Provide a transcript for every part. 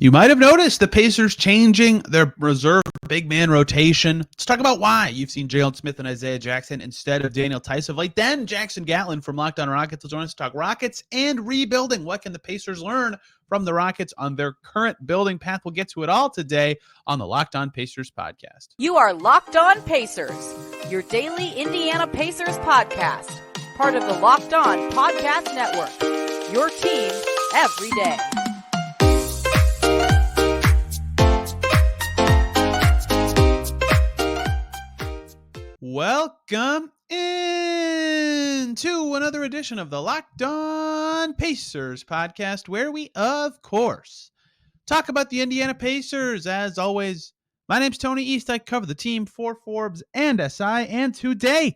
You might have noticed the Pacers changing their reserve big man rotation. Let's talk about why. You've seen Jalen Smith and Isaiah Jackson instead of Daniel Theis of late. Then Jackson Gatlin from Locked On Rockets will join us to talk Rockets and rebuilding. What can the Pacers learn from the Rockets on their current building path? We'll get to it all today on the Locked On Pacers podcast. You are Locked On Pacers, your daily Indiana Pacers podcast. Part of the Locked On Podcast Network, your team every day. Welcome in to another edition of the Locked On Pacers podcast, where we, of course, talk about the Indiana Pacers. As always, my name's Tony East. I cover the team for Forbes and SI, and today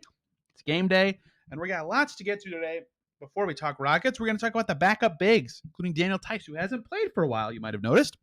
it's game day, and we got lots to get to today. Before we talk Rockets, we're going to talk about the backup bigs, including Daniel Theis, who hasn't played for a while, you might have noticed.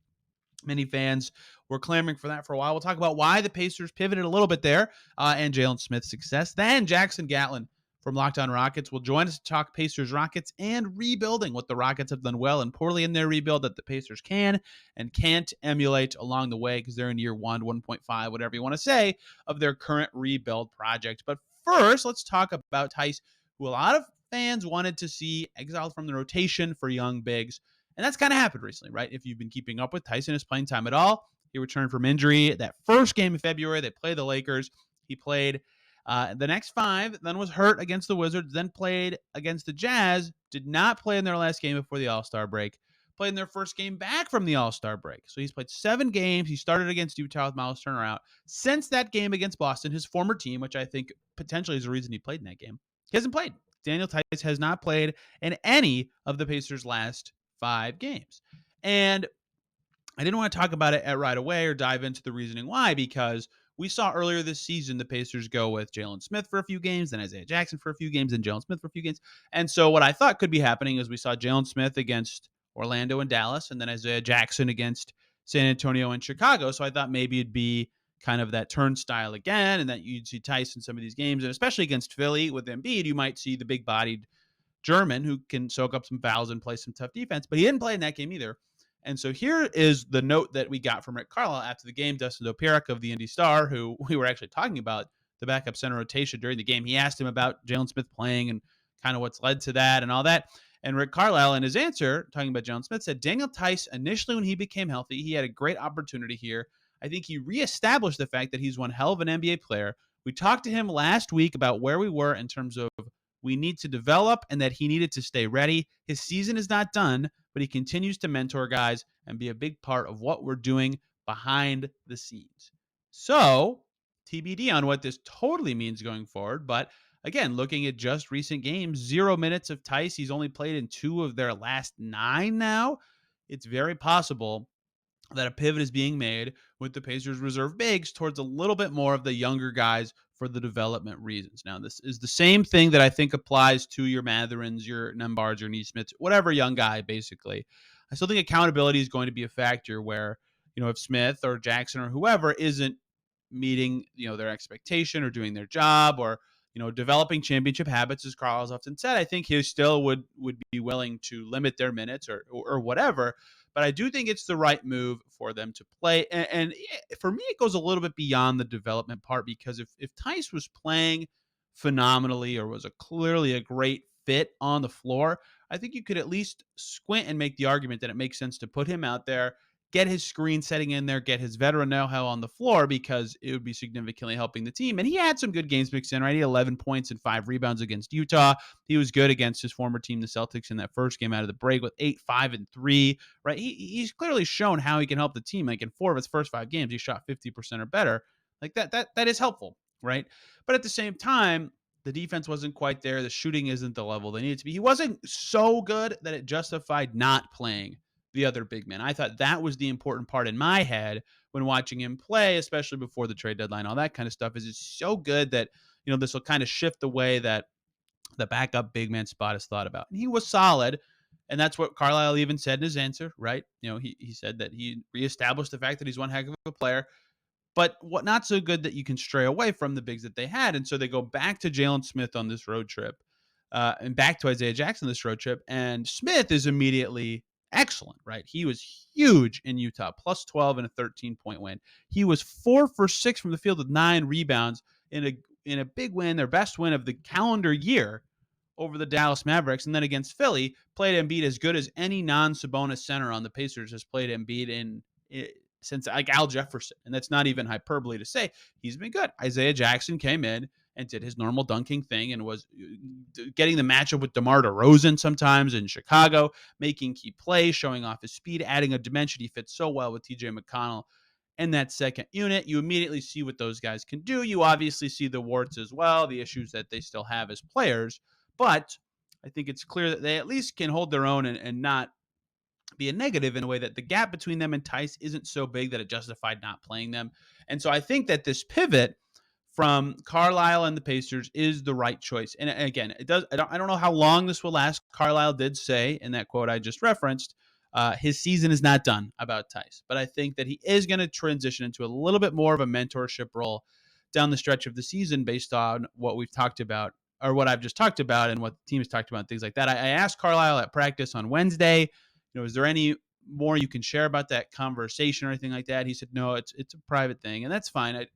Many fans were clamoring for that for a while. We'll talk about why the Pacers pivoted a little bit there and Jalen Smith's success. Then Jackson Gatlin from Locked On Rockets will join us to talk Pacers, Rockets, and rebuilding, what the Rockets have done well and poorly in their rebuild that the Pacers can and can't emulate along the way because they're in year 1.5, whatever you want to say, of their current rebuild project. But first, let's talk about Theis, who a lot of fans wanted to see exiled from the rotation for young bigs. And that's kind of happened recently, right? If you've been keeping up with Theis his playing time at all, he returned from injury. That first game in February, they played the Lakers. He played the next five, then was hurt against the Wizards, then played against the Jazz, did not play in their last game before the All-Star break, played in their first game back from the All-Star break. So he's played 7 games. He started against Utah with Miles Turner out. Since that game against Boston, his former team, which I think potentially is the reason he played in that game, he hasn't played. Daniel Theis has not played in any of the Pacers' last 5 games. And I didn't want to talk about it right away or dive into the reasoning why, because we saw earlier this season the Pacers go with Jalen Smith for a few games, then Isaiah Jackson for a few games, and Jalen Smith for a few games. And so what I thought could be happening is we saw Jalen Smith against Orlando and Dallas, and then Isaiah Jackson against San Antonio and Chicago. So I thought maybe it'd be kind of that turnstile again, and that you'd see Theis in some of these games, and especially against Philly with Embiid, you might see the big-bodied German who can soak up some fouls and play some tough defense, but he didn't play in that game either. And so here is the note that we got from Rick Carlisle after the game. Dustin Dopirak of the Indy Star, who we were actually talking about the backup center rotation during the game, he asked him about Jalen Smith playing and kind of what's led to that and all that. And Rick Carlisle, in his answer, talking about Jalen Smith, said, Daniel Theis, initially when he became healthy, he had a great opportunity here. I think he reestablished the fact that he's one hell of an NBA player. We talked to him last week about where we were in terms of we need to develop and that he needed to stay ready. His season is not done, but he continues to mentor guys and be a big part of what we're doing behind the scenes. So, TBD on what this totally means going forward. But again, looking at just recent games, 0 minutes of Theis. He's only played in 2 of their last 9 now. It's very possible that a pivot is being made with the Pacers reserve bigs towards a little bit more of the younger guys for the development reasons. Now, this is the same thing that I think applies to your Matherins, your Nembards, your Neesmiths, whatever young guy, basically. I still think accountability is going to be a factor where, if Smith or Jackson or whoever isn't meeting, their expectation or doing their job or, developing championship habits, as Carl's often said, I think he still would be willing to limit their minutes or whatever. But I do think it's the right move for them to play. And for me, it goes a little bit beyond the development part, because if Theis was playing phenomenally or was clearly a great fit on the floor, I think you could at least squint and make the argument that it makes sense to put him out there, get his screen setting in there, get his veteran know-how on the floor, because it would be significantly helping the team. And he had some good games mixed in, right? He had 11 points and 5 rebounds against Utah. He was good against his former team, the Celtics, in that first game out of the break with 8, 5, and 3, right? He's clearly shown how he can help the team. Like in 4 of his first 5 games, he shot 50% or better. Like that is helpful, right? But at the same time, the defense wasn't quite there. The shooting isn't the level they needed to be. He wasn't so good that it justified not playing the other big man. I thought that was the important part in my head when watching him play, especially before the trade deadline, all that kind of stuff, is it's so good that, this will kind of shift the way that the backup big man spot is thought about. And he was solid. And that's what Carlisle even said in his answer, right? He said that he reestablished the fact that he's one heck of a player, but what not so good that you can stray away from the bigs that they had. And so they go back to Jalen Smith on this road trip and back to Isaiah Jackson this road trip. And Smith is immediately excellent, right? He was huge in Utah, plus 12 and a 13-point win. He was 4 for 6 from the field with 9 rebounds in a big win, their best win of the calendar year over the Dallas Mavericks. And then against Philly, played Embiid as good as any non-Sabonis center on the Pacers has played Embiid since like Al Jefferson. And that's not even hyperbole to say. He's been good. Isaiah Jackson came in and did his normal dunking thing and was getting the matchup with DeMar DeRozan sometimes in Chicago, making key plays, showing off his speed, adding a dimension. He fits so well with TJ McConnell in that second unit. You immediately see what those guys can do. You obviously see the warts as well, the issues that they still have as players. But I think it's clear that they at least can hold their own and not be a negative in a way that the gap between them and Theis isn't so big that it justified not playing them. And so I think that this pivot from Carlisle and the Pacers is the right choice. And again, it does. I don't know how long this will last. Carlisle did say in that quote I just referenced, his season is not done about Theis, but I think that he is going to transition into a little bit more of a mentorship role down the stretch of the season based on what we've talked about or what I've just talked about and what the team has talked about and things like that. I asked Carlisle at practice on Wednesday, is there any more you can share about that conversation or anything like that? He said, no, it's a private thing, and that's fine.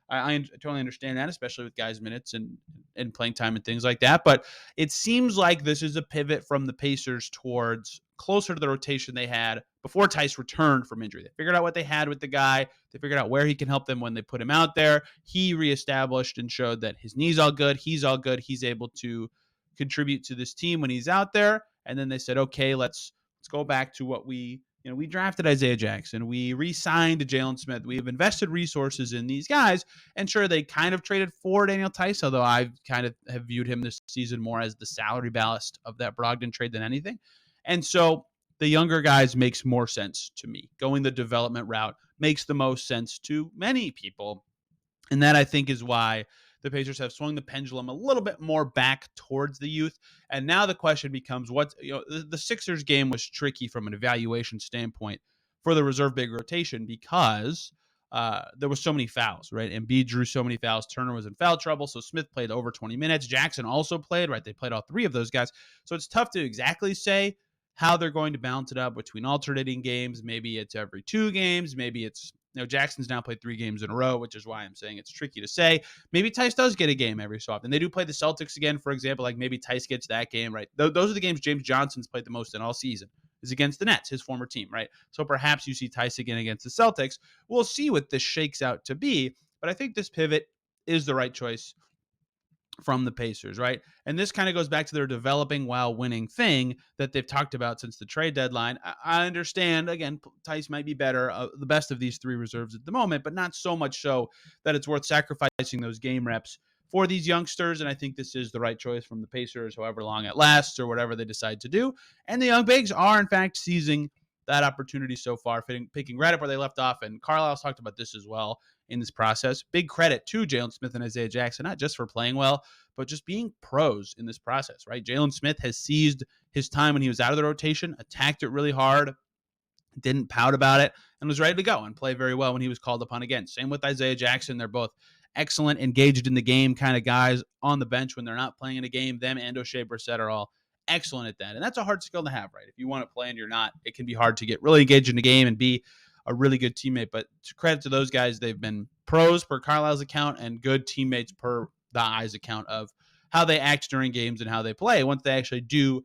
I totally understand that, especially with guys' minutes and playing time and things like that. But it seems like this is a pivot from the Pacers towards closer to the rotation they had before Theis returned from injury. They figured out what they had with the guy. They figured out where he can help them when they put him out there. He reestablished and showed that his knee's all good. He's all good. He's able to contribute to this team when he's out there. And then they said, okay, let's go back to what we drafted Isaiah Jackson. We re-signed Jalen Smith. We have invested resources in these guys. And sure, they kind of traded for Daniel Theis, although I kind of have viewed him this season more as the salary ballast of that Brogdon trade than anything. And so the younger guys makes more sense to me. Going the development route makes the most sense to many people. And that, I think, is why the Pacers have swung the pendulum a little bit more back towards the youth. And now the question becomes, the Sixers game was tricky from an evaluation standpoint for the reserve big rotation because there was so many fouls, right? Embiid drew so many fouls. Turner was in foul trouble. So Smith played over 20 minutes. Jackson also played, right? They played all three of those guys. So it's tough to exactly say how they're going to balance it up between alternating games. Maybe it's every 2 games. Maybe it's, Jackson's now played 3 games in a row, which is why I'm saying it's tricky to say. Maybe Theis does get a game every so often. They do play the Celtics again, for example. Like maybe Theis gets that game, right? Those are the games James Johnson's played the most in all season, is against the Nets, his former team, right? So perhaps you see Theis again against the Celtics. We'll see what this shakes out to be, but I think this pivot is the right choice from the Pacers, right? And this kind of goes back to their developing while winning thing that they've talked about since the trade deadline. I understand, again, Theis might be better, the best of these 3 reserves at the moment, but not so much so that it's worth sacrificing those game reps for these youngsters. And I think this is the right choice from the Pacers, however long it lasts or whatever they decide to do. And the young bigs are, in fact, seizing that opportunity so far, picking right up where they left off. And Carlisle's talked about this as well in this process. Big credit to Jalen Smith and Isaiah Jackson, not just for playing well, but just being pros in this process, right? Jalen Smith has seized his time when he was out of the rotation, attacked it really hard, didn't pout about it, and was ready to go and play very well when he was called upon again. Same with Isaiah Jackson. They're both excellent, engaged in the game kind of guys on the bench when they're not playing in a game. Them and O'Shea Brissett are all excellent at that. And that's a hard skill to have, right? If you want to play and you're not, it can be hard to get really engaged in the game and be a really good teammate. But to credit to those guys, they've been pros per Carlisle's account and good teammates per the Eye's account of how they act during games and how they play once they actually do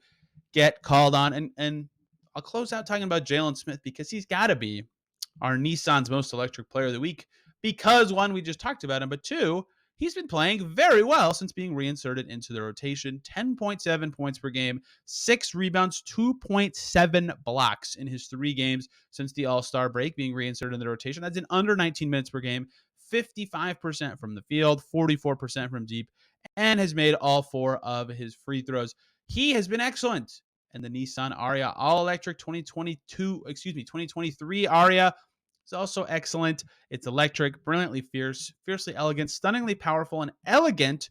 get called on. And I'll close out talking about Jalen Smith because he's got to be our Nissan's most electric player of the week because, 1, we just talked about him, but 2, he's been playing very well since being reinserted into the rotation. 10.7 points per game, 6 rebounds, 2.7 blocks in his 3 games since the All-Star break, being reinserted in the rotation. That's in under 19 minutes per game, 55% from the field, 44% from deep, and has made all 4 of his free throws. He has been excellent. And the Nissan Aria all-electric 2023 Aria is also excellent. It's electric, brilliantly fierce, fiercely elegant, stunningly powerful, and elegant,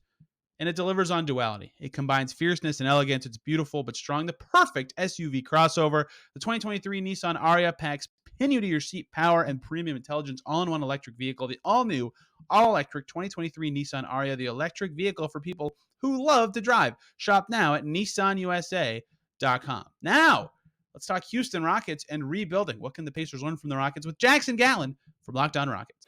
and it delivers on duality. It combines fierceness and elegance. It's beautiful but strong, the perfect SUV crossover. The 2023 Nissan Aria packs pin-you-to-your-seat power and premium intelligence all-in-one electric vehicle. The all-new, all-electric 2023 Nissan Aria, the electric vehicle for people who love to drive. Shop now at nissanusa.com. Now, Let's talk Houston Rockets and rebuilding. What can the Pacers learn from the Rockets with Jackson Gatlin from Locked On Rockets?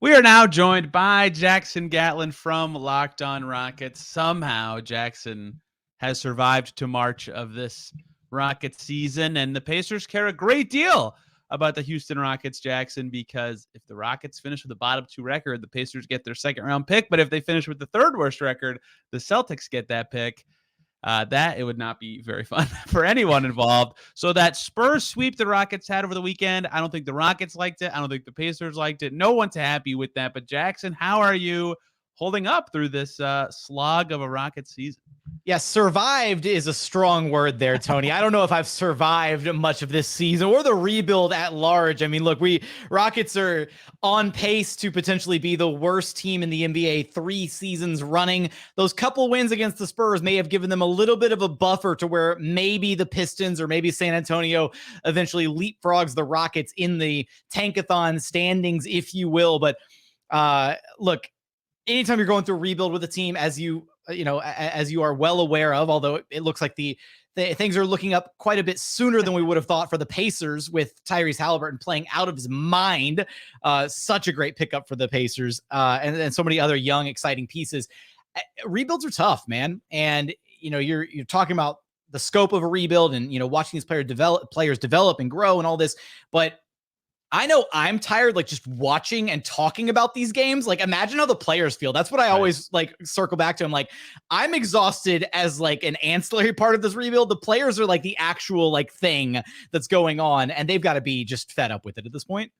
We are now joined by Jackson Gatlin from Locked On Rockets. Somehow Jackson has survived to March of this Rockets season, and the Pacers care a great deal about the Houston Rockets, Jackson, because if the Rockets finish with the bottom 2 record, the Pacers get their second round pick. But if they finish with the third worst record, the Celtics get that pick. That it would not be very fun for anyone involved. So that Spurs sweep the Rockets had over the weekend, I don't think the Rockets liked it. I don't think the Pacers liked it. No one's happy with that. But Jackson, how are you holding up through this slog of a Rockets season? Yeah, survived is a strong word there, Tony. I don't know if I've survived much of this season or the rebuild at large. I mean, look, Rockets are on pace to potentially be the worst team in the NBA 3 seasons running. Those couple wins against the Spurs may have given them a little bit of a buffer to where maybe the Pistons or maybe San Antonio eventually leapfrogs the Rockets in the tankathon standings, if you will. But look, anytime you're going through a rebuild with a team, as you are well aware of, although it looks like the things are looking up quite a bit sooner than we would have thought for the Pacers with Tyrese Haliburton playing out of his mind. Such a great pickup for the Pacers and so many other young, exciting pieces. Rebuilds are tough, man. And, you're talking about the scope of a rebuild and, watching these players develop and grow and all this. But I know I'm tired, like just watching and talking about these games. Like, imagine how the players feel. That's what I always like circle back to. I'm like, I'm exhausted as like an ancillary part of this rebuild. The players are like the actual like thing that's going on, and they've got to be just fed up with it at this point.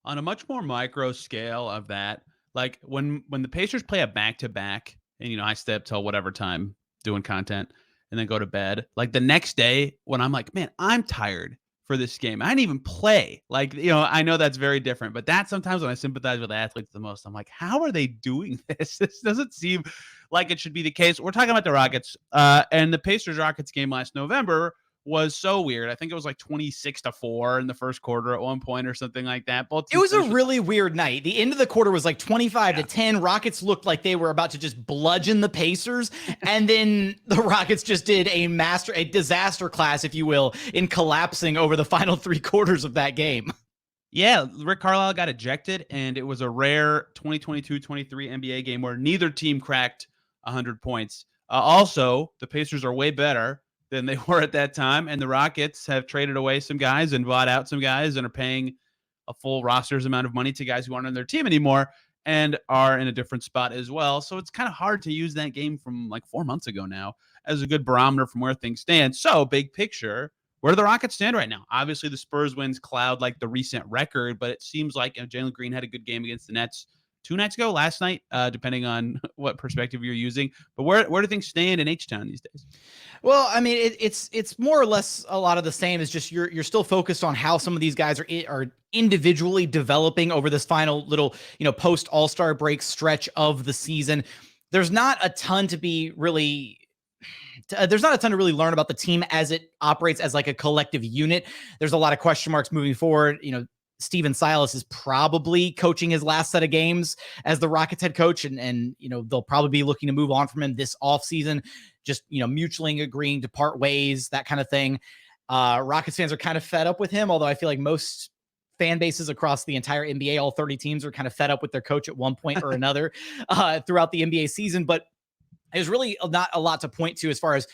On a much more micro scale of that, like when the Pacers play a back-to-back, and I stay up till whatever time doing content and then go to bed. Like the next day when I'm like, man, I'm tired for this game. I didn't even play. Like, I know that's very different, but that sometimes when I sympathize with athletes the most, I'm like, how are they doing this? This doesn't seem like it should be the case. We're talking about the Rockets, and the Pacers-Rockets game last November was so weird. I think it was like 26-4 in the first quarter at one point or something like that. It was a really weird night. The end of the quarter was like 25-10. Rockets looked like they were about to just bludgeon the Pacers. And then the Rockets just did a disaster class, if you will, in collapsing over the final 3 quarters of that game. Yeah, Rick Carlisle got ejected, and it was a rare 2022-23 NBA game where neither team cracked 100 points. Also, the Pacers are way better than they were at that time, and the Rockets have traded away some guys and bought out some guys and are paying a full roster's amount of money to guys who aren't on their team anymore and are in a different spot as well. So it's kind of hard to use that game from like 4 months ago now as a good barometer from where things stand. So big picture, where do the Rockets stand right now? Obviously, the Spurs wins cloud like the recent record, but it seems like Jalen Green had a good game against the Nets 2 nights ago, last night, depending on what perspective you're using. But where do things stand in H-Town these days? Well, I mean, it's more or less a lot of the same. It's just you're still focused on how some of these guys are individually developing over this final little, post All-Star break stretch of the season. There's not a ton to really learn about the team as it operates as like a collective unit. There's a lot of question marks moving forward. Steven Silas is probably coaching his last set of games as the Rockets head coach. And they'll probably be looking to move on from him this offseason, just, mutually agreeing to part ways, that kind of thing. Rockets fans are kind of fed up with him, although I feel like most fan bases across the entire NBA, all 30 teams, are kind of fed up with their coach at one point or another throughout the NBA season. But there's really not a lot to point to as far as,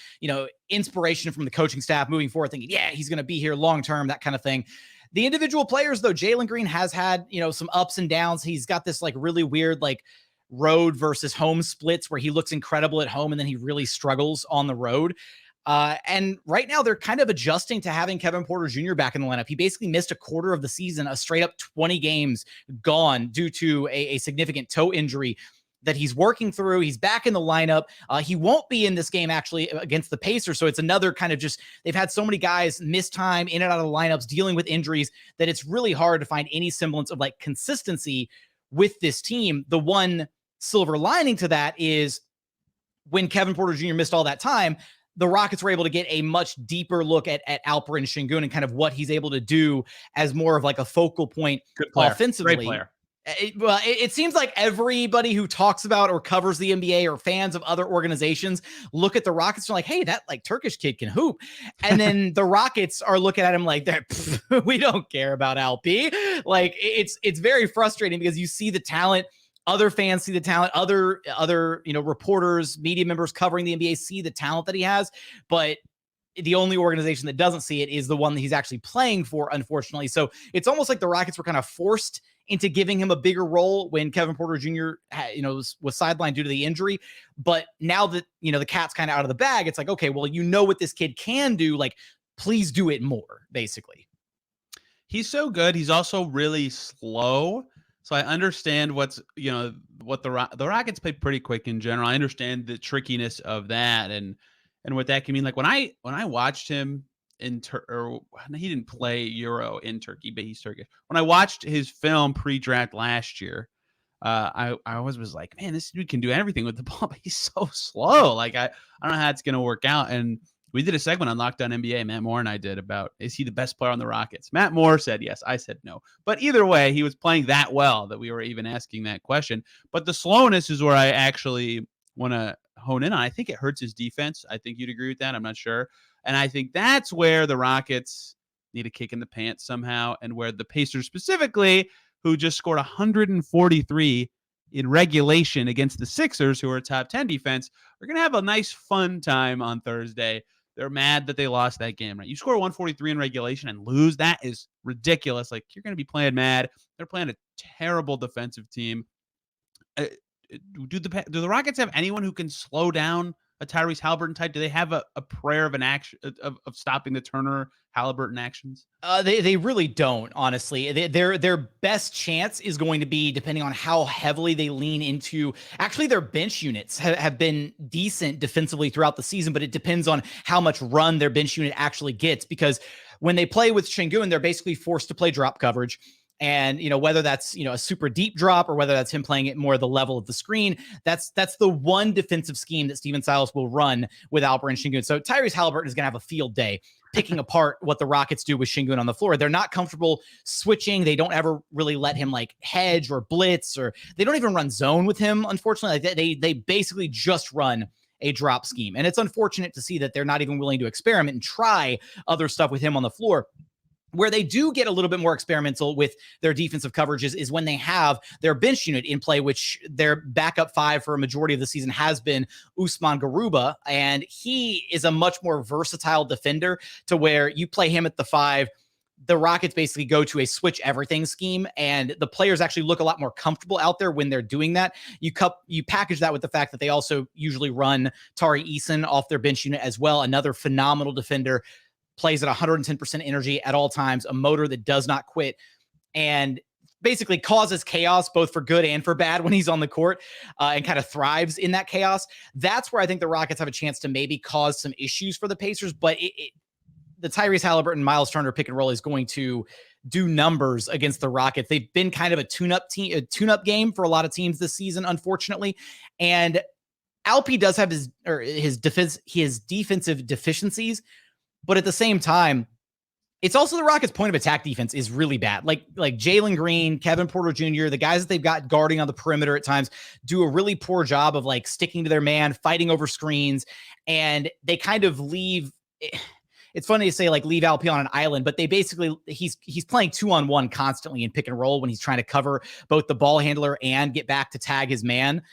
inspiration from the coaching staff moving forward, thinking, yeah, he's going to be here long-term, that kind of thing. The individual players, though, Jalen Green has had, some ups and downs. He's got this like really weird, like road versus home splits where he looks incredible at home and then he really struggles on the road. And right now they're kind of adjusting to having Kevin Porter Jr. back in the lineup. He basically missed a quarter of the season, a straight up 20 games gone due to a significant toe injury that he's working through. He's back in the lineup. He won't be in this game actually against the Pacers. So it's another kind of just, they've had so many guys miss time in and out of the lineups, dealing with injuries, that it's really hard to find any semblance of like consistency with this team. The one silver lining to that is when Kevin Porter Jr. missed all that time, the Rockets were able to get a much deeper look at Alperen Sengun and kind of what he's able to do as more of like a focal point offensively. Great player. It seems like everybody who talks about or covers the NBA or fans of other organizations look at the Rockets and are like, hey, that like Turkish kid can hoop. And then the Rockets are looking at him like, we don't care about LP. Like it's very frustrating because you see the talent. Other fans see the talent. Other reporters, media members covering the NBA see the talent that he has, but the only organization that doesn't see it is the one that he's actually playing for, unfortunately. So it's almost like the Rockets were kind of forced into giving him a bigger role when Kevin Porter Jr. Was sidelined due to the injury. But now that, the cat's kind of out of the bag, it's like, okay, well, what this kid can do, like, please do it more, basically. He's so good. He's also really slow. So I understand what the Rockets play pretty quick in general. I understand the trickiness of that and what that can mean. Like when I watched him he didn't play Euro in Turkey, but he's Turkish. When I watched his film pre-draft last year, I always was like, man, this dude can do everything with the ball, but he's so slow. Like I don't know how it's gonna work out. And we did a segment on Locked On NBA, Matt Moore and I did, about is he the best player on the Rockets? Matt Moore said yes. I said no. But either way, he was playing that well that we were even asking that question. But the slowness is where I actually want to hone in on. I think it hurts his defense. I think you'd agree with that. I'm not sure. And I think that's where the Rockets need a kick in the pants somehow, and where the Pacers specifically, who just scored 143 in regulation against the Sixers, who are a top 10 defense, are going to have a nice fun time on Thursday. They're mad that they lost that game, right? You score 143 in regulation and lose. That is ridiculous. Like, you're going to be playing mad. They're playing a terrible defensive team. Do the Rockets have anyone who can slow down a Tyrese Halliburton type? Do they have a prayer of an action of stopping the Turner Halliburton actions? They really don't, honestly. Their best chance is going to be depending on how heavily they lean into. Actually, their bench units have been decent defensively throughout the season, but it depends on how much run their bench unit actually gets, because when they play with Şengün, they're basically forced to play drop coverage. And, whether that's, a super deep drop or whether that's him playing it more the level of the screen, that's the one defensive scheme that Steven Silas will run with Alperen Şengün. So Tyrese Halliburton is going to have a field day picking apart what the Rockets do with Şengün on the floor. They're not comfortable switching. They don't ever really let him like hedge or blitz, or they don't even run zone with him. Unfortunately, they basically just run a drop scheme. And it's unfortunate to see that they're not even willing to experiment and try other stuff with him on the floor. Where they do get a little bit more experimental with their defensive coverages is when they have their bench unit in play, which their backup five for a majority of the season has been Usman Garuba. And he is a much more versatile defender, to where you play him at the five. The Rockets basically go to a switch everything scheme, and the players actually look a lot more comfortable out there when they're doing that. You package that with the fact that they also usually run Tari Eason off their bench unit as well, another phenomenal defender. Plays at 110% energy at all times, a motor that does not quit, and basically causes chaos both for good and for bad when he's on the court, and kind of thrives in that chaos. That's where I think the Rockets have a chance to maybe cause some issues for the Pacers, but the Tyrese Halliburton, Miles Turner pick and roll is going to do numbers against the Rockets. They've been kind of a tune-up game for a lot of teams this season, unfortunately, and Alpi does have his defensive deficiencies. But at the same time, it's also the Rockets' point of attack defense is really bad. Like Jalen Green, Kevin Porter Jr., the guys that they've got guarding on the perimeter at times do a really poor job of like sticking to their man, fighting over screens, and they kind of leave. It's funny to say like leave Alpi on an island, but they basically he's playing 2-on-1 constantly in pick and roll when he's trying to cover both the ball handler and get back to tag his man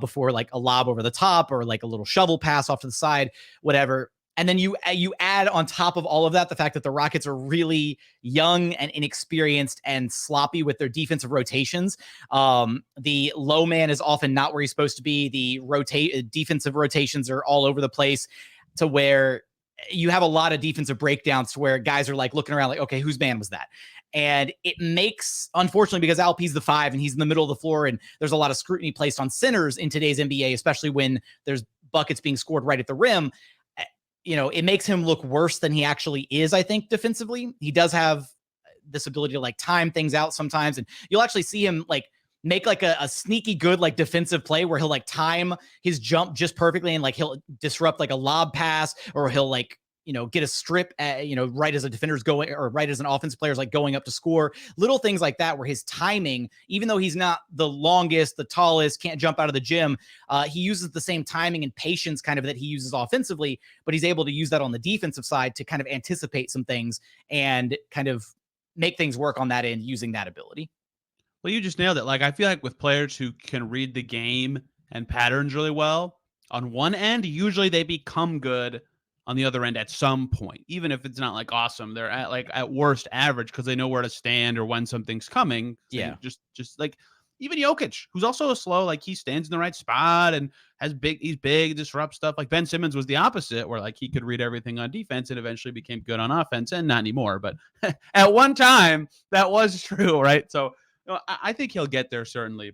before like a lob over the top or like a little shovel pass off to the side, whatever. And then you add on top of all of that the fact that the Rockets are really young and inexperienced and sloppy with their defensive rotations. The low man is often not where he's supposed to be. The defensive rotations are all over the place, to where you have a lot of defensive breakdowns to where guys are like looking around like, okay, whose man was that? And it makes, unfortunately, because Alpi's the five and he's in the middle of the floor and there's a lot of scrutiny placed on centers in today's NBA, especially when there's buckets being scored right at the rim. It makes him look worse than he actually is, I think, defensively. He does have this ability to like time things out sometimes. And you'll actually see him like make like a sneaky good like defensive play where he'll like time his jump just perfectly and like he'll disrupt like a lob pass, or he'll like get a strip right as a defender's going, or right as an offensive player's like going up to score. Little things like that where his timing, even though he's not the longest, the tallest, can't jump out of the gym, he uses the same timing and patience kind of that he uses offensively, but he's able to use that on the defensive side to kind of anticipate some things and kind of make things work on that end using that ability. Well, you just nailed it. Like, I feel like with players who can read the game and patterns really well, on one end, usually they become good on the other end at some point, even if it's not like awesome. They're at worst average because they know where to stand or when something's coming. Yeah. Just like even Jokic, who's also a slow, like he stands in the right spot and he's big, disrupts stuff. Like Ben Simmons was the opposite, where like he could read everything on defense and eventually became good on offense, and not anymore. But at one time that was true, right? So I think he'll get there certainly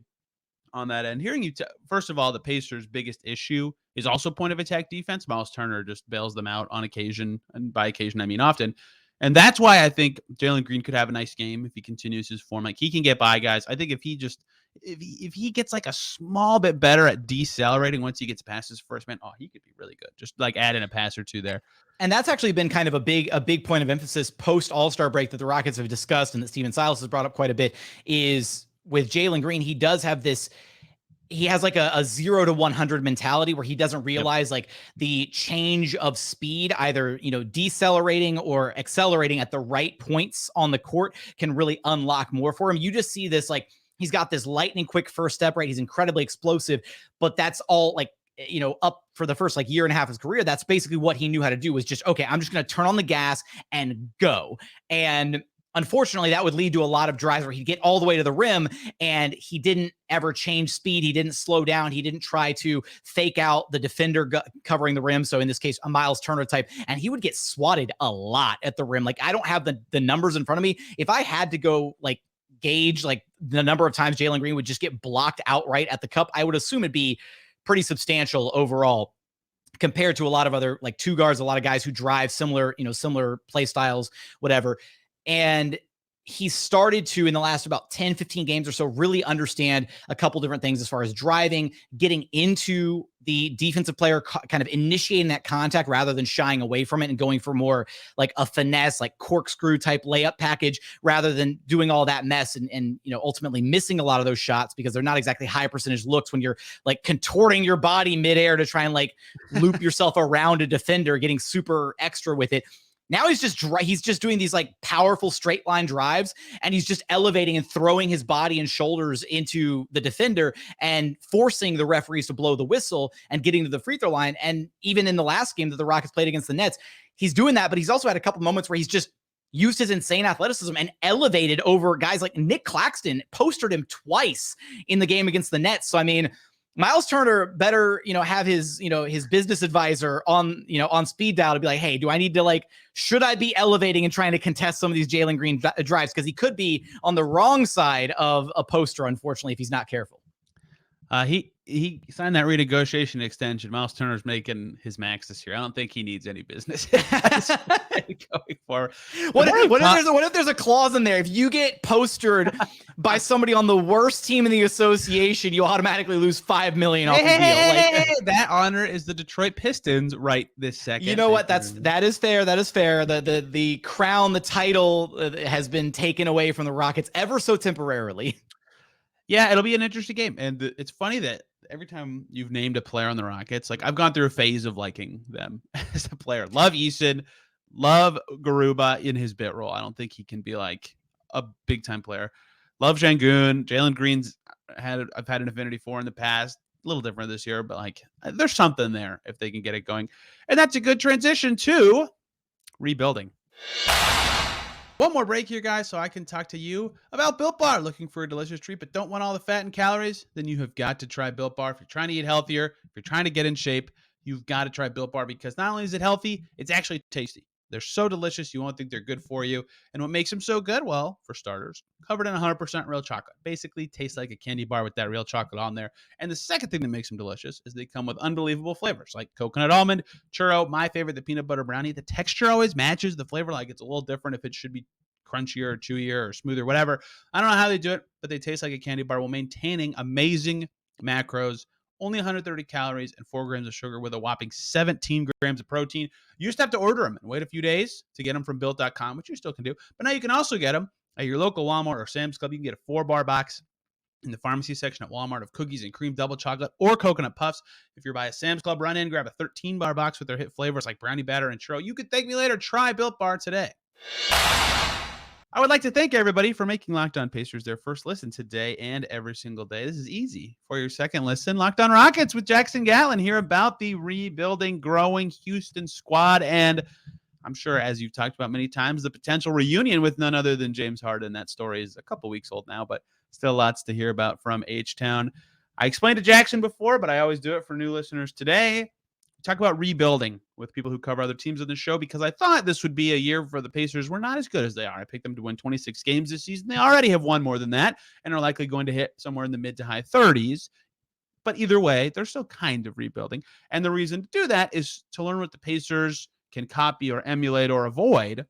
on that end. Hearing you, first of all, the Pacers' biggest issue is also point of attack defense. Miles Turner just bails them out on occasion, and by occasion I mean often. And that's why I think Jalen Green could have a nice game if he continues his form. Like, he can get by guys. I think if he gets like a small bit better at decelerating once he gets past his first man, he could be really good. Just like add in a pass or two there. And that's actually been kind of a big point of emphasis post All-Star break that the Rockets have discussed, and that Steven Silas has brought up quite a bit, is with Jalen Green. He does have this, he has like a 0 to 100 mentality where he doesn't realize like the change of speed, either, decelerating or accelerating at the right points on the court can really unlock more for him. You just see this, like, he's got this lightning quick first step, right? He's incredibly explosive, but that's all like, up for the first like year and a half of his career. That's basically what he knew how to do, was just, okay, I'm just going to turn on the gas and go. And unfortunately, that would lead to a lot of drives where he'd get all the way to the rim and he didn't ever change speed. He didn't slow down. He didn't try to fake out the defender covering the rim. So in this case, a Miles Turner type, and he would get swatted a lot at the rim. Like, I don't have the numbers in front of me. If I had to go like gauge like the number of times Jalen Green would just get blocked outright at the cup, I would assume it'd be pretty substantial overall compared to a lot of other like two guards, a lot of guys who drive similar play styles, whatever. And he started to, in the last about 10, 15 games or so, really understand a couple different things as far as driving, getting into the defensive player, kind of initiating that contact rather than shying away from it and going for more like a finesse, like corkscrew type layup package, rather than doing all that mess and ultimately missing a lot of those shots because they're not exactly high percentage looks when you're like contorting your body midair to try and like loop yourself around a defender, getting super extra with it. Now he's just doing these like powerful straight line drives, and he's just elevating and throwing his body and shoulders into the defender and forcing the referees to blow the whistle and getting to the free throw line. And even in the last game that the Rockets played against the Nets, he's doing that, but he's also had a couple moments where he's just used his insane athleticism and elevated over guys like Nick Claxton, postered him twice in the game against the Nets. So, I mean, Miles Turner better, have his business advisor on speed dial to be like, hey, do I need to should I be elevating and trying to contest some of these Jalen Green drives? Because he could be on the wrong side of a poster, unfortunately, if he's not careful. He signed that renegotiation extension. Miles Turner's making his max this year. I don't think he needs any business going forward. What if there's a clause in there? If you get postered by somebody on the worst team in the association, you automatically lose $5 million off the deal. That honor is the Detroit Pistons right this second. You know what? That is fair. That is fair. The crown, the title has been taken away from the Rockets ever so temporarily. Yeah, it'll be an interesting game. And it's funny that every time you've named a player on the Rockets, like I've gone through a phase of liking them as a player. Love Eason, love Garuba in his bit role. I don't think he can be like a big time player. Love Şengün. Jalen Green's I've had an affinity for in the past. A little different this year, but like there's something there if they can get it going. And that's a good transition to rebuilding. One more break here, guys, so I can talk to you about Built Bar. Looking for a delicious treat but don't want all the fat and calories? Then you have got to try Built Bar. If you're trying to eat healthier, if you're trying to get in shape, you've got to try Built Bar, because not only is it healthy, it's actually tasty. They're so delicious, you won't think they're good for you. And what makes them so good? Well, for starters, covered in 100% real chocolate. Basically, tastes like a candy bar with that real chocolate on there. And the second thing that makes them delicious is they come with unbelievable flavors, like coconut almond, churro, my favorite, the peanut butter brownie. The texture always matches the flavor. Like, it's a little different if it should be crunchier or chewier or smoother, whatever. I don't know how they do it, but they taste like a candy bar while maintaining amazing macros only 130 calories and 4 grams of sugar with a whopping 17 grams of protein. You used to have to order them and wait a few days to get them from Built.com, which you still can do. But now you can also get them at your local Walmart or Sam's Club. You can get a 4-bar box in the pharmacy section at Walmart of cookies and cream double chocolate or coconut puffs. If you're by a Sam's Club, run in, grab a 13-bar box with their hit flavors like brownie batter and churro. You can thank me later. Try Built Bar today. I would like to thank everybody for making Locked On Pacers their first listen today and every single day. This is easy. For your second listen, Locked On Rockets with Jackson Gatlin. Hear about the rebuilding, growing Houston squad, and I'm sure, as you've talked about many times, the potential reunion with none other than James Harden. That story is a couple weeks old now, but still lots to hear about from H-Town. I explained to Jackson before, but I always do it for new listeners today. Talk about rebuilding with people who cover other teams on the show, because I thought this would be a year for the Pacers. We're not as good as they are. I picked them to win 26 games this season. They already have won more than that and are likely going to hit somewhere in the mid to high 30s. But either way, they're still kind of rebuilding. And the reason to do that is to learn what the Pacers can copy or emulate or avoid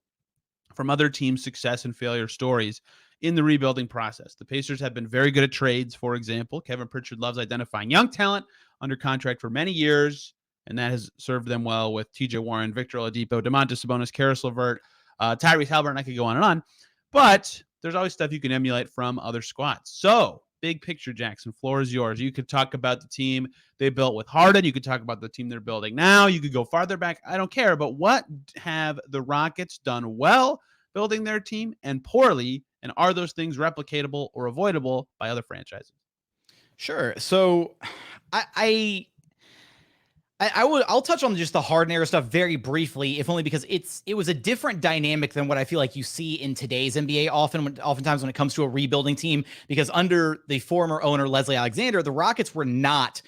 from other teams' success and failure stories in the rebuilding process. The Pacers have been very good at trades, for example. Kevin Pritchard loves identifying young talent under contract for many years, and that has served them well with TJ Warren, Victor Oladipo, Domantas Sabonis, Karis LeVert, Tyrese Halliburton. I could go on and on. But there's always stuff you can emulate from other squads. So, big picture, Jackson, floor is yours. You could talk about the team they built with Harden. You could talk about the team they're building now. You could go farther back. I don't care. But what have the Rockets done well building their team and poorly? And are those things replicatable or avoidable by other franchises? Sure. So I'll touch on just the Harden era stuff very briefly, if only because it was a different dynamic than what I feel like you see in today's NBA oftentimes when it comes to a rebuilding team, because under the former owner, Leslie Alexander, the Rockets were not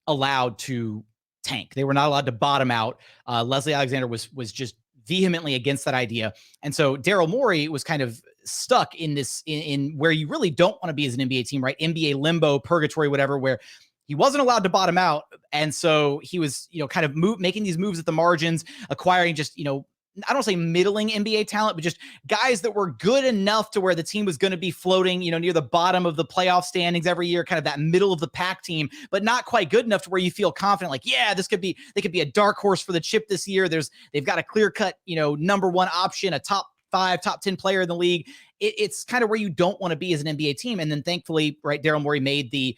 allowed to tank. They were not allowed to bottom out. Leslie Alexander was just vehemently against that idea. And so Daryl Morey was kind of stuck in this, in where you really don't want to be as an NBA team, right? NBA limbo, purgatory, whatever, where he wasn't allowed to bottom out. And so he was, kind of making these moves at the margins, acquiring just, I don't say middling NBA talent, but just guys that were good enough to where the team was going to be floating, near the bottom of the playoff standings every year, kind of that middle of the pack team, but not quite good enough to where you feel confident, like, yeah, they could be a dark horse for the chip this year. They've got a clear cut, number one option, a top 5, top 10 player in the league. It's kind of where you don't want to be as an NBA team. And then thankfully, right, Daryl Morey made the,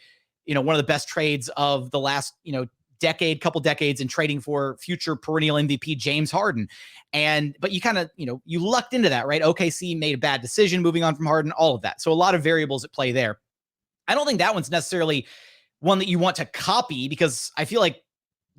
one of the best trades of the last, couple decades in trading for future perennial MVP James Harden. But you kind of, you lucked into that, right? OKC made a bad decision moving on from Harden, all of that. So a lot of variables at play there. I don't think that one's necessarily one that you want to copy, because I feel like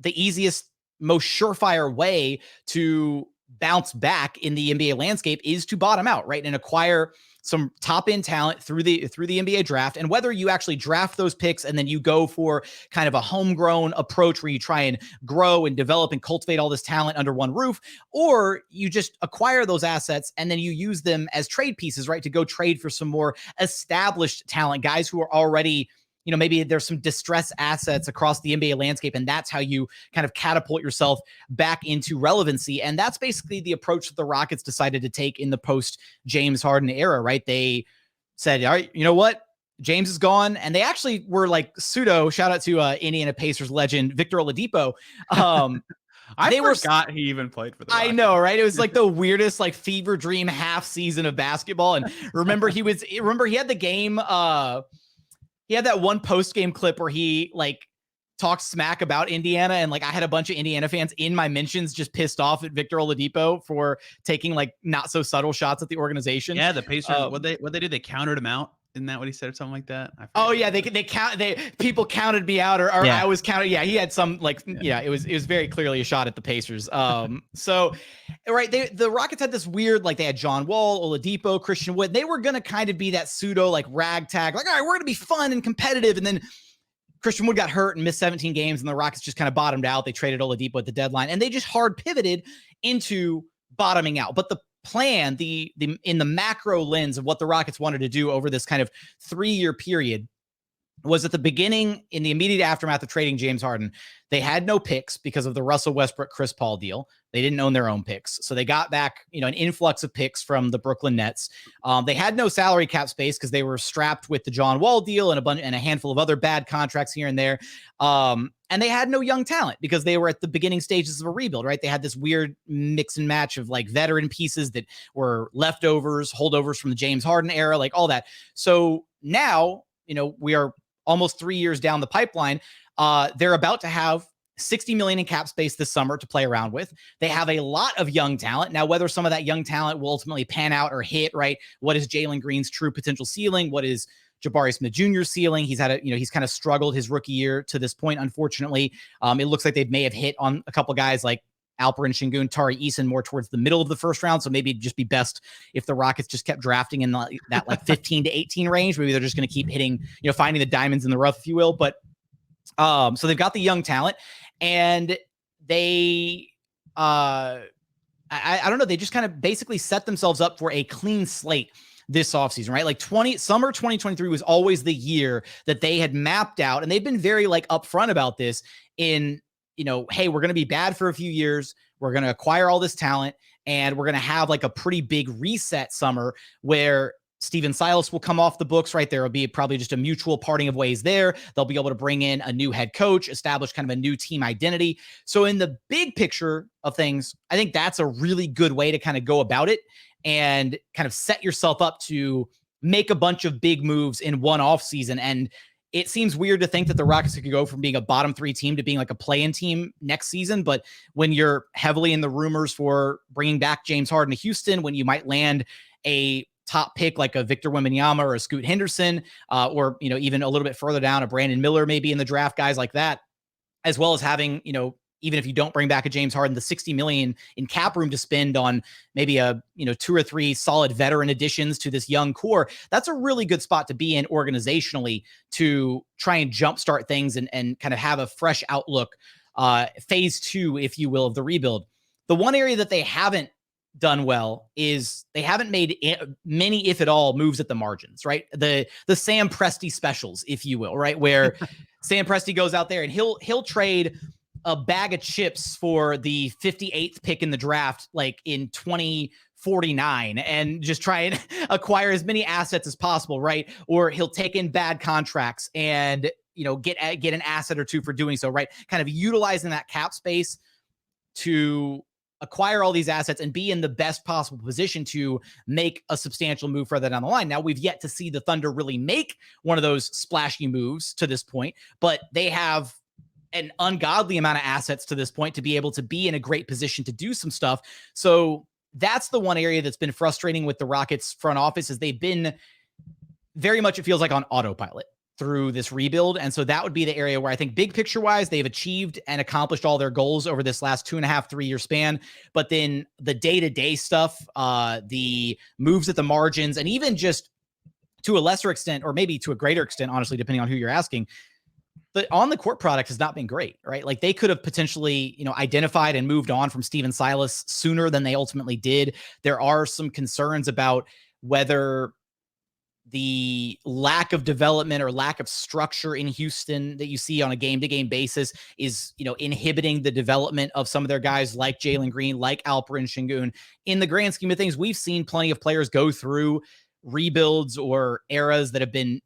the easiest, most surefire way to bounce back in the NBA landscape is to bottom out, right? And acquire some top end talent through the NBA draft. And whether you actually draft those picks and then you go for kind of a homegrown approach where you try and grow and develop and cultivate all this talent under one roof, or you just acquire those assets and then you use them as trade pieces, right? To go trade for some more established talent, guys who are already, maybe there's some distress assets across the NBA landscape, and that's how you kind of catapult yourself back into relevancy. And that's basically the approach that the Rockets decided to take in the post James Harden era, right? They said, all right, you know what? James is gone. And they actually were like shout out to Indiana Pacers legend, Victor Oladipo. I forgot he even played for the Rockets. I know, right? It was like the weirdest, like fever dream half season of basketball. And remember he had the game, he had that one post-game clip where he talked smack about Indiana, and I had a bunch of Indiana fans in my mentions just pissed off at Victor Oladipo for taking not so subtle shots at the organization. Yeah, the Pacers, what they do? They counted him out. Isn't that what he said, or something like that? Oh yeah, people counted me out, or yeah. I was counted. Yeah, he had some it was very clearly a shot at the Pacers. So right, the Rockets had this weird, they had John Wall, Oladipo, Christian Wood. They were gonna kind of be that pseudo ragtag, all right, we're gonna be fun and competitive, and then Christian Wood got hurt and missed 17 games, and the Rockets just kind of bottomed out. They traded Oladipo at the deadline, and they just hard pivoted into bottoming out. But the plan, in the macro lens of what the Rockets wanted to do over this kind of 3-year period, was at the beginning, in the immediate aftermath of trading James Harden, they had no picks because of the Russell Westbrook Chris Paul deal. They didn't own their own picks. So they got back, an influx of picks from the Brooklyn Nets. They had no salary cap space because they were strapped with the John Wall deal and a handful of other bad contracts here and there. And they had no young talent because they were at the beginning stages of a rebuild, right? They had this weird mix and match of like veteran pieces that were leftovers, holdovers from the James Harden era, like all that. So now, we are almost 3 years down the pipeline. They're about to have $60 million in cap space this summer to play around with. They have a lot of young talent. Now, whether some of that young talent will ultimately pan out or hit, right? What is Jalen Green's true potential ceiling? What is Jabari Smith Jr.'s ceiling? He's had he's kind of struggled his rookie year to this point, unfortunately. It looks like they may have hit on a couple guys like Alperen Sengun, Tari Eason more towards the middle of the first round. So maybe it'd just be best if the Rockets just kept drafting in that like 15 to 18 range. Maybe they're just going to keep hitting, finding the diamonds in the rough, if you will. But so they've got the young talent, and they, I don't know, they just kind of basically set themselves up for a clean slate this offseason, right? Like summer 2023 was always the year that they had mapped out, and they've been very like upfront about this in, hey, we're going to be bad for a few years. We're going to acquire all this talent, and we're going to have like a pretty big reset summer where Steven Silas will come off the books, right? There will be probably just a mutual parting of ways there. They'll be able to bring in a new head coach, establish kind of a new team identity. So in the big picture of things, I think that's a really good way to kind of go about it and kind of set yourself up to make a bunch of big moves in one offseason. And it seems weird to think that the Rockets could go from being a bottom 3 team to being like a play-in team next season. But when you're heavily in the rumors for bringing back James Harden to Houston, when you might land a top pick like a Victor Wembanyama or a Scoot Henderson, or, even a little bit further down, a Brandon Miller maybe in the draft, guys like that, as well as having, even if you don't bring back a James Harden, the $60 million in cap room to spend on maybe a, 2 or 3 solid veteran additions to this young core, that's a really good spot to be in organizationally to try and jumpstart things and kind of have a fresh outlook, phase 2, if you will, of the rebuild. The one area that they haven't done well is they haven't made many, if at all, moves at the margins, right? The Sam Presti specials, if you will, right? Where Sam Presti goes out there and he'll trade a bag of chips for the 58th pick in the draft, like in 2049, and just try and acquire as many assets as possible, right? Or he'll take in bad contracts and, get an asset or two for doing so, right? Kind of utilizing that cap space to acquire all these assets and be in the best possible position to make a substantial move further down the line. Now, we've yet to see the Thunder really make one of those splashy moves to this point, but they have an ungodly amount of assets to this point to be able to be in a great position to do some stuff. So that's the one area that's been frustrating with the Rockets front office, is they've been very much, it feels like, on autopilot through this rebuild. And so that would be the area where I think big picture wise, they've achieved and accomplished all their goals over this last 2.5, 3 year span. But then the day-to-day stuff, the moves at the margins, and even just to a lesser extent, or maybe to a greater extent, honestly, depending on who you're asking, the on the court product has not been great, right? Like they could have potentially, identified and moved on from Steven Silas sooner than they ultimately did. There are some concerns about whether the lack of development or lack of structure in Houston that you see on a game-to-game basis is, inhibiting the development of some of their guys like Jalen Green, like Alperen Sengun. In the grand scheme of things, we've seen plenty of players go through rebuilds or eras that have been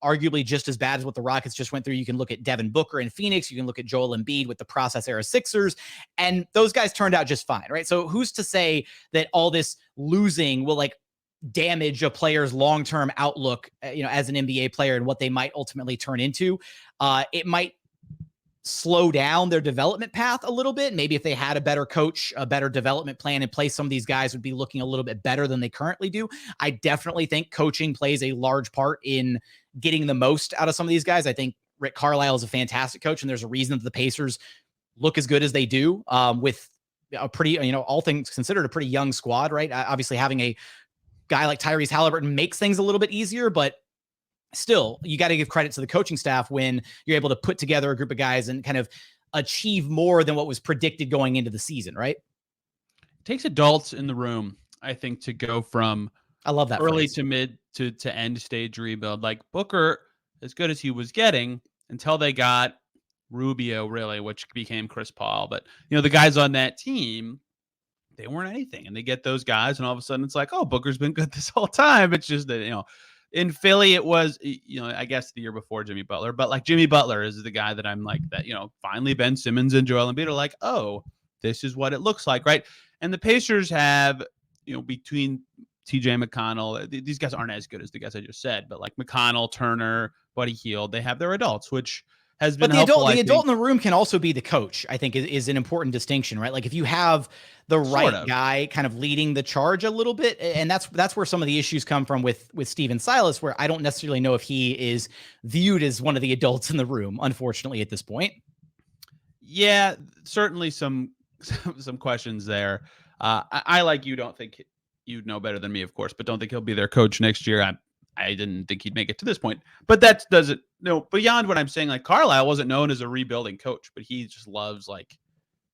arguably just as bad as what the Rockets just went through. You can look at Devin Booker in Phoenix. You can look at Joel Embiid with the process era Sixers, and those guys turned out just fine, right? So who's to say that all this losing will damage a player's long-term outlook, as an NBA player and what they might ultimately turn into? It might slow down their development path a little bit. Maybe if they had a better coach, a better development plan in place, some of these guys would be looking a little bit better than they currently do. I definitely think coaching plays a large part in getting the most out of some of these guys. I think Rick Carlisle is a fantastic coach, and there's a reason that the Pacers look as good as they do, with a pretty, all things considered, a pretty young squad, right? Obviously having a guy like Tyrese Halliburton makes things a little bit easier, but still, you got to give credit to the coaching staff when you're able to put together a group of guys and kind of achieve more than what was predicted going into the season, right? It takes adults in the room, I think, to go from I love that early phrase. to mid to end stage rebuild. Like Booker, as good as he was getting until they got Rubio, really, which became Chris Paul. But, the guys on that team, they weren't anything. And they get those guys, and all of a sudden it's like, oh, Booker's been good this whole time. It's just that, in Philly, it was, I guess the year before Jimmy Butler, but like Jimmy Butler is the guy that I'm like that, finally Ben Simmons and Joel Embiid are like, oh, this is what it looks like, right? And the Pacers have, between TJ McConnell, these guys aren't as good as the guys I just said, but like McConnell, Turner, Buddy Hield, they have their adults, which has been helpful. The adult in the room can also be the coach, I think is an important distinction, right? Like if you have the right guy kind of leading the charge a little bit, and that's where some of the issues come from with Stephen Silas, where I don't necessarily know if he is viewed as one of the adults in the room, unfortunately, at this point. Yeah, certainly some questions there. I like you don't think you'd know better than me, of course, but don't think he'll be their coach next year. I didn't think he'd make it to this point, but that doesn't beyond what I'm saying. Like Carlisle wasn't known as a rebuilding coach, but he just loves like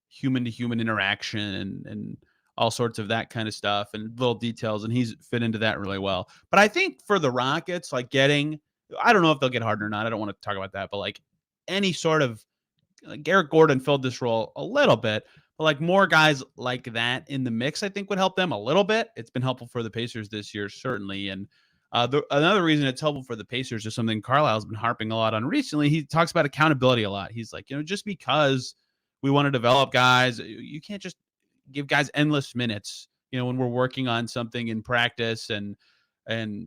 human to human interaction and all sorts of that kind of stuff and little details. And he's fit into that really well. But I think for the Rockets, like I don't know if they'll get Harden or not. I don't want to talk about that, but like any sort of like Eric Gordon filled this role a little bit, but like more guys like that in the mix, I think would help them a little bit. It's been helpful for the Pacers this year, certainly. And another reason it's helpful for the Pacers is something Carlisle's been harping a lot on recently. He talks about accountability a lot. He's like, just because we want to develop guys, you can't just give guys endless minutes, when we're working on something in practice and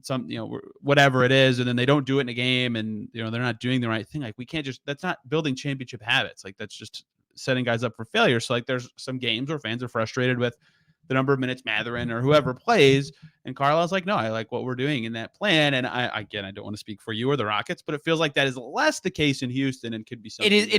some, whatever it is, and then they don't do it in a game and, they're not doing the right thing. Like we can't that's not building championship habits. Like that's just setting guys up for failure. So like there's some games where fans are frustrated with the number of minutes Mathurin or whoever plays. And Carlisle's like, no, I like what we're doing in that plan. And I don't want to speak for you or the Rockets, but it feels like that is less the case in Houston and could be something. It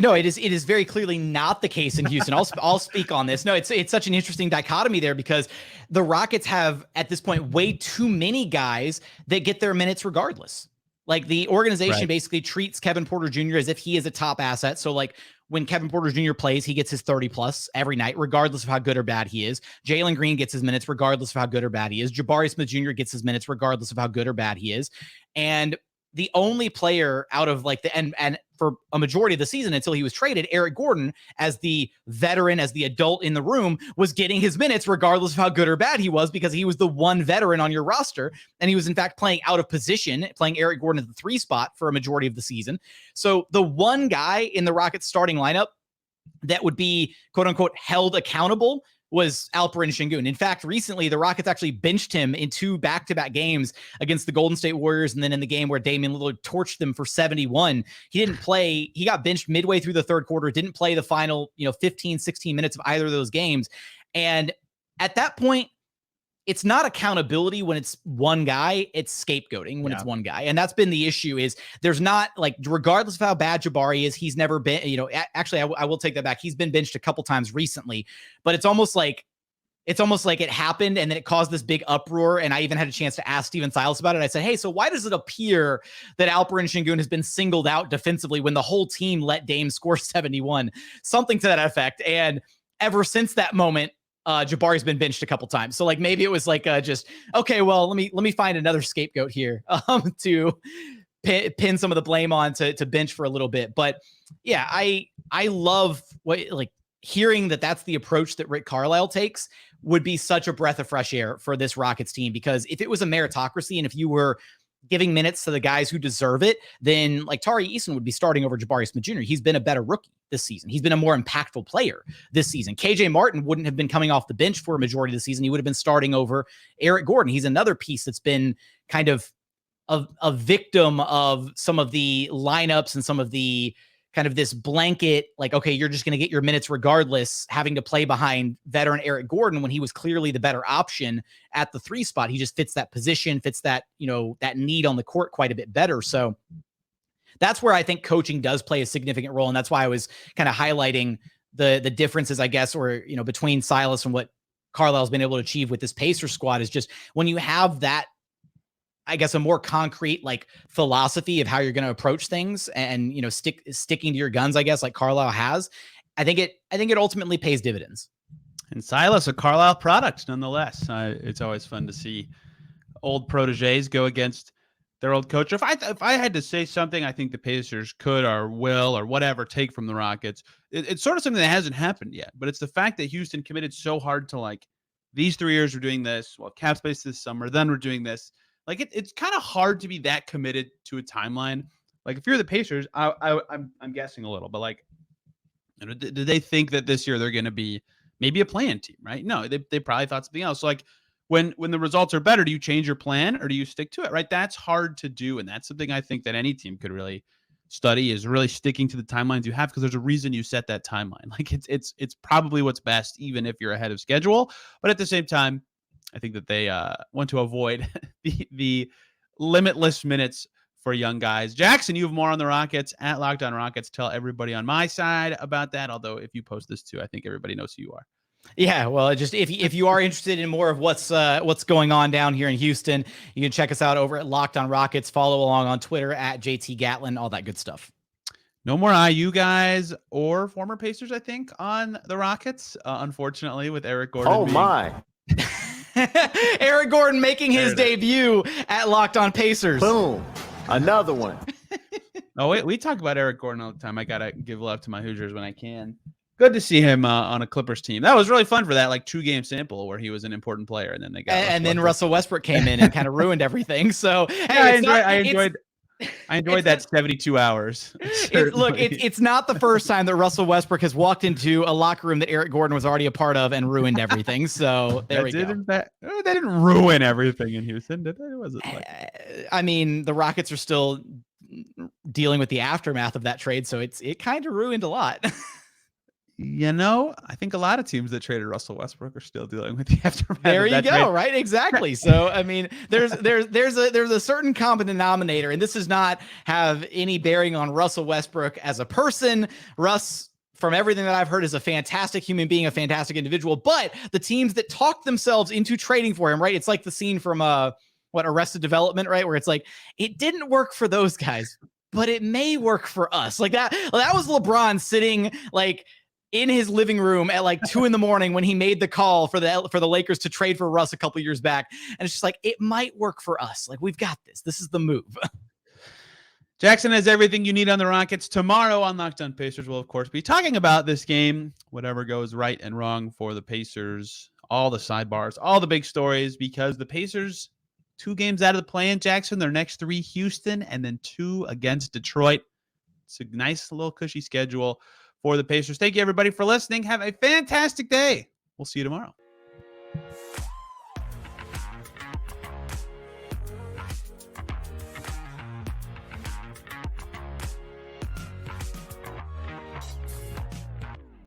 is very clearly not the case in Houston. I'll speak on this. No, it's such an interesting dichotomy there because the Rockets have at this point way too many guys that get their minutes regardless. Like the organization basically treats Kevin Porter Jr. as if he is a top asset. So like when Kevin Porter Jr. plays, he gets his 30 plus every night, regardless of how good or bad he is. Jalen Green gets his minutes regardless of how good or bad he is. Jabari Smith Jr. gets his minutes regardless of how good or bad he is. And the only player out of like and for a majority of the season until he was traded, Eric Gordon, as the veteran, as the adult in the room, was getting his minutes regardless of how good or bad he was because he was the one veteran on your roster. And he was in fact playing out of position, playing Eric Gordon at the 3 spot for a majority of the season. So the one guy in the Rockets starting lineup that would be quote unquote held accountable was Alperen Şengün. In fact, recently, the Rockets actually benched him in 2 back-to-back games against the Golden State Warriors, and then in the game where Damian Lillard torched them for 71. He didn't play. He got benched midway through the third quarter, didn't play the final 15, 16 minutes of either of those games. And at that point, it's not accountability when it's one guy, it's scapegoating when it's one guy. And that's been the issue is there's not like, regardless of how bad Jabari is, he's never been, actually, I will take that back. He's been benched a couple times recently, but it's almost like it happened and then it caused this big uproar. And I even had a chance to ask Stephen Silas about it. I said, hey, so why does it appear that Alperen Şengün has been singled out defensively when the whole team let Dame score 71? Something to that effect. And ever since that moment, Jabari's been benched a couple times. So like maybe it was like just, okay, well, let me find another scapegoat here to pin some of the blame on to bench for a little bit. But yeah, I love hearing that's the approach that Rick Carlisle takes would be such a breath of fresh air for this Rockets team, because if it was a meritocracy and if you were giving minutes to the guys who deserve it, then like Tari Eason would be starting over Jabari Smith Jr. He's been a better rookie this season. He's been a more impactful player this season. KJ Martin wouldn't have been coming off the bench for a majority of the season. He would have been starting over Eric Gordon. He's another piece that's been kind of a victim of some of the lineups and some of the kind of this blanket, like, okay, you're just going to get your minutes regardless, having to play behind veteran Eric Gordon when he was clearly the better option at the 3 spot. He just fits that position, fits that, that need on the court quite a bit better. So that's where I think coaching does play a significant role. And that's why I was kind of highlighting the differences, I guess, or, between Silas and what Carlisle's been able to achieve with this Pacers squad is just when you have that, I guess, a more concrete like philosophy of how you're going to approach things and, sticking to your guns, I guess, like Carlisle has, I think it ultimately pays dividends. And Silas, a Carlisle product nonetheless. It's always fun to see old proteges go against their old coach. If I had to say something I think the Pacers could or will or whatever take from the Rockets, it's sort of something that hasn't happened yet, but it's the fact that Houston committed so hard to like these 3 years we're doing this, well, cap space this summer, then we're doing this. Like it's kind of hard to be that committed to a timeline. Like if you're the Pacers, I'm guessing a little, but like, do they think that this year they're going to be maybe a play-in team, right? No, they probably thought something else. So like when the results are better, do you change your plan or do you stick to it, right? That's hard to do, and that's something I think that any team could really study, is really sticking to the timelines you have, because there's a reason you set that timeline. Like it's probably what's best, even if you're ahead of schedule. But at the same time, I think that they want to avoid the limitless minutes for young guys. Jackson, you have more on the Rockets at Locked On Rockets. Tell everybody on my side about that. Although if you post this too, I think everybody knows who you are. Yeah, well, just if you are interested in more of what's going on down here in Houston, you can check us out over at Locked On Rockets. Follow along on Twitter at JT Gatlin, all that good stuff. No more IU guys or former Pacers, I think, on the Rockets. Unfortunately, with Eric Gordon. Oh my! Eric Gordon making his debut at Locked On Pacers. Boom! Another one. Oh wait, we talk about Eric Gordon all the time. I gotta give love to my Hoosiers when I can. Good to see him on a Clippers team. That was really fun for that 2-game sample where he was an important player, and then they got then Russell Westbrook came in and kind of ruined everything. So hey, I enjoyed that 72 hours. It's not the first time that Russell Westbrook has walked into a locker room that Eric Gordon was already a part of and ruined everything. So there we go. They didn't ruin everything in Houston, did they? Was it I mean, the Rockets are still dealing with the aftermath of that trade, so it kind of ruined a lot. I think a lot of teams that traded Russell Westbrook are still dealing with the aftermath. There you go, trade. right? Exactly. So, I mean, there's a certain common denominator, and this does not have any bearing on Russell Westbrook as a person. Russ, from everything that I've heard, is a fantastic human being, a fantastic individual. But the teams that talked themselves into trading for him, right? It's like the scene from Arrested Development, right? Where it's like, it didn't work for those guys, but it may work for us. Like that was LeBron sitting in his living room at 2 a.m. when he made the call for the Lakers to trade for Russ a couple years back. And it's just it might work for us. We've got this. This is the move. Jackson has everything you need on the Rockets. Tomorrow on Locked On Pacers, we'll, of course, be talking about this game, whatever goes right and wrong for the Pacers, all the sidebars, all the big stories, because the Pacers, 2 games out of the play-in, Jackson, their next 3, Houston, and then 2 against Detroit. It's a nice little cushy schedule for the Pacers. Thank you, everybody, for listening. Have a fantastic day. We'll see you tomorrow.